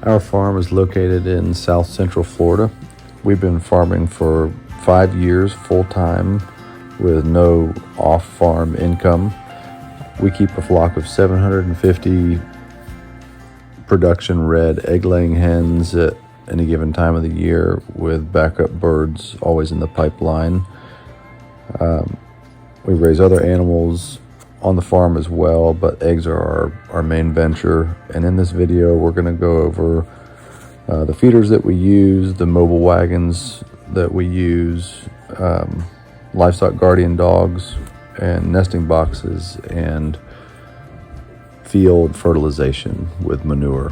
Our farm is located in South Central Florida. We've been farming for 5 years full-time with no off-farm income. We keep a flock of 750 production red egg-laying hens at any given time of the year, with backup birds always in the pipeline. We raise other animals on the farm as well, but eggs are our main venture. And in this video, we're going to go over the feeders that we use, the mobile wagons that we use, livestock guardian dogs, and nesting boxes, and field fertilization with manure.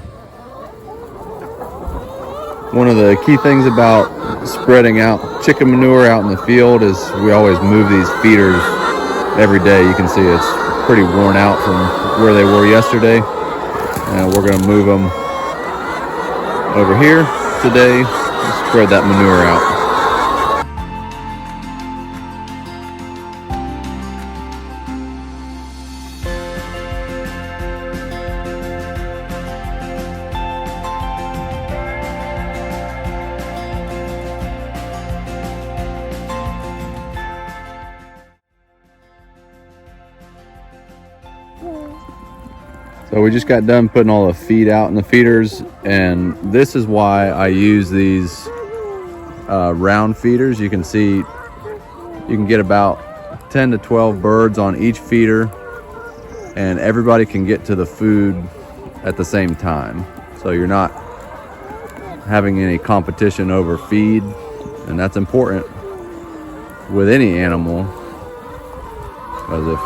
One of the key things about spreading out chicken manure out in the field is we always move these feeders every day. You can see it's pretty worn out from where they were yesterday. We're going to move them over here today and spread that manure out. So we just got done putting all the feed out in the feeders, and this is why I use these round feeders. You can see you can get about 10 to 12 birds on each feeder, and everybody can get to the food at the same time. So you're not having any competition over feed, and that's important with any animal, because if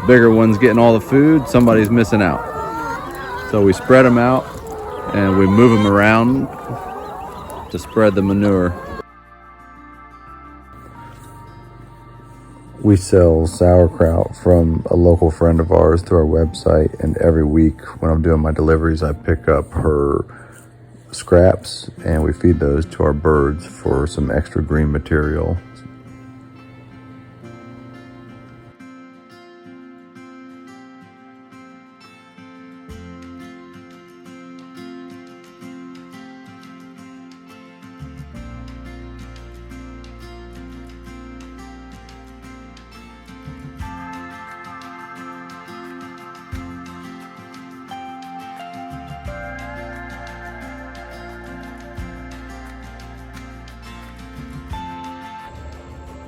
bigger one's getting all the food, somebody's missing out. So we spread them out and we move them around to spread the manure. We sell sauerkraut from a local friend of ours through our website, and every week when I'm doing my deliveries, I pick up her scraps and we feed those to our birds for some extra green material.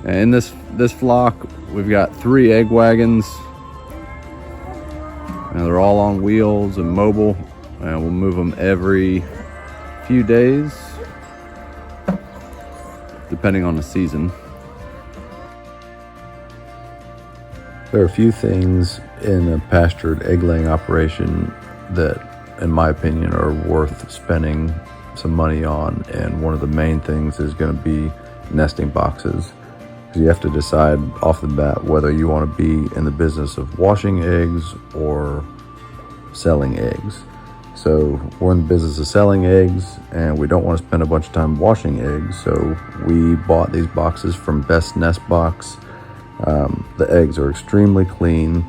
And in this flock, we've got 3 egg wagons, and they're all on wheels and mobile, and we'll move them every few days, depending on the season. There are a few things in a pastured egg-laying operation that, in my opinion, are worth spending some money on, and one of the main things is going to be nesting boxes. You have to decide off the bat whether you want to be in the business of washing eggs or selling eggs. So we're in the business of selling eggs, and we don't want to spend a bunch of time washing eggs. So we bought these boxes from Best Nest Box. The eggs are extremely clean.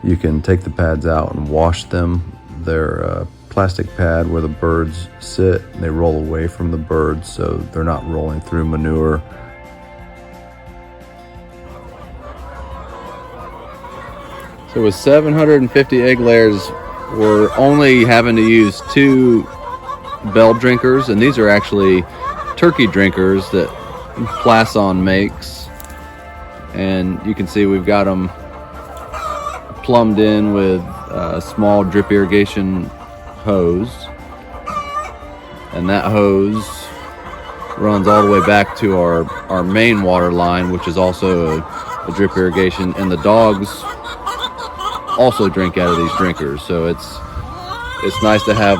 You can take the pads out and wash them. They're a plastic pad where the birds sit, and they roll away from the birds, so they're not rolling through manure. So with 750 egg layers, we're only having to use 2 bell drinkers, and these are actually turkey drinkers that Plasson makes. And you can see we've got them plumbed in with a small drip irrigation hose, and that hose runs all the way back to our main water line, which is also a drip irrigation, and the dogs also drink out of these drinkers. So it's nice to have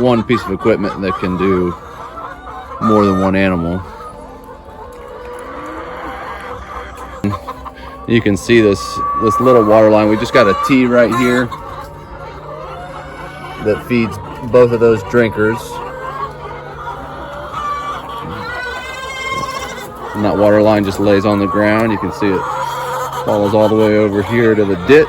one piece of equipment that can do more than one animal. You can see this little water line. We just got a T right here that feeds both of those drinkers. And that water line just lays on the ground. You can see it follows all the way over here to the ditch.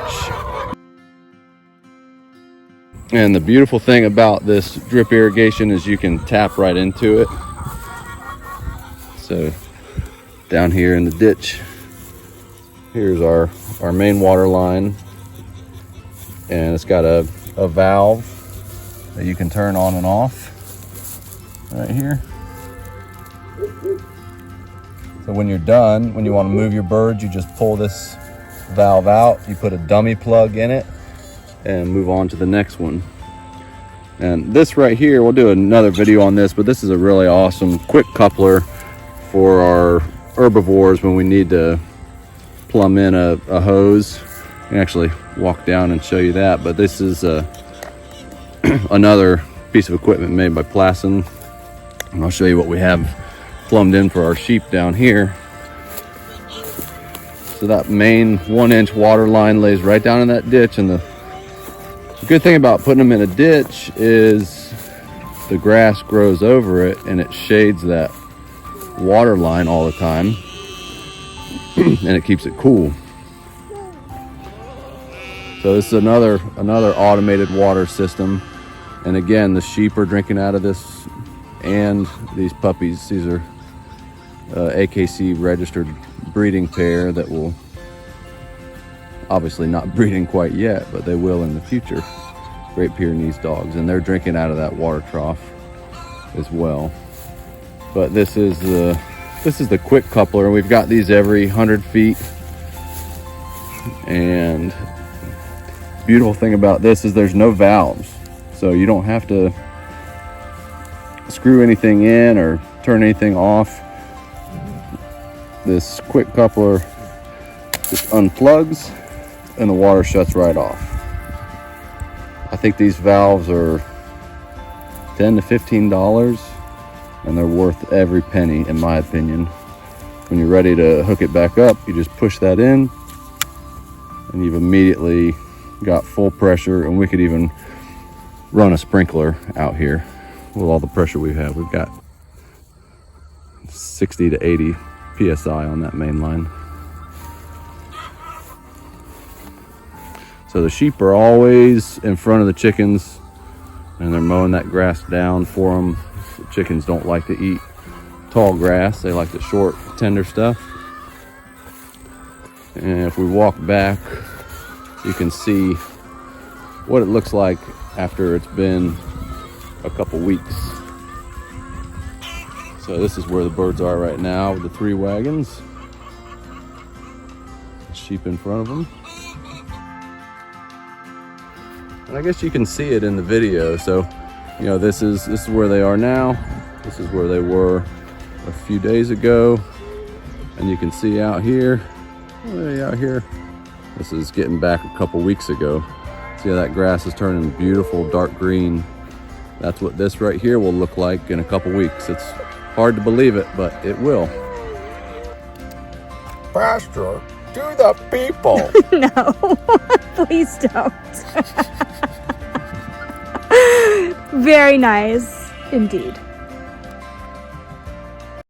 And the beautiful thing about this drip irrigation is you can tap right into it. So down here in the ditch, here's our main water line, and it's got a valve that you can turn on and off right here. So when you're done, when you want to move your birds, you just pull this valve out, you put a dummy plug in it, and move on to the next one. And this right here, we'll do another video on this, but this is a really awesome quick coupler for our herbivores when we need to plumb in a hose. I can actually walk down and show you that, but this is another piece of equipment made by Plasson, and I'll show you what we have plumbed in for our sheep down here. So that main 1-inch water line lays right down in that ditch, and the good thing about putting them in a ditch is the grass grows over it and it shades that water line all the time and it keeps it cool. So this is another automated water system, and again, the sheep are drinking out of this, and these puppies, these are AKC registered breeding pair that will obviously not breeding quite yet, but they will in the future. Great Pyrenees dogs, and they're drinking out of that water trough as well. But this is the quick coupler, and we've got these every 100 feet. And beautiful thing about this is there's no valves, so you don't have to screw anything in or turn anything off. This quick coupler just unplugs and the water shuts right off. I think these valves are $10 to $15, and they're worth every penny in my opinion. When you're ready to hook it back up, you just push that in and you've immediately got full pressure, and we could even run a sprinkler out here with all the pressure we have. We've got 60 to 80 psi on that main line. So the sheep are always in front of the chickens, and they're mowing that grass down for them. The chickens don't like to eat tall grass, they like the short, tender stuff. And if we walk back, you can see what it looks like after it's been a couple weeks. So this is where the birds are right now with the 3 wagons. Sheep in front of them. And I guess you can see it in the video. So, you know, this is where they are now. This is where they were a few days ago. And you can see out here, way out here, this is getting back a couple weeks ago. See how that grass is turning beautiful dark green? That's what this right here will look like in a couple weeks. It's hard to believe it, but it will. Pasture, do the people. No, please don't. Very nice indeed.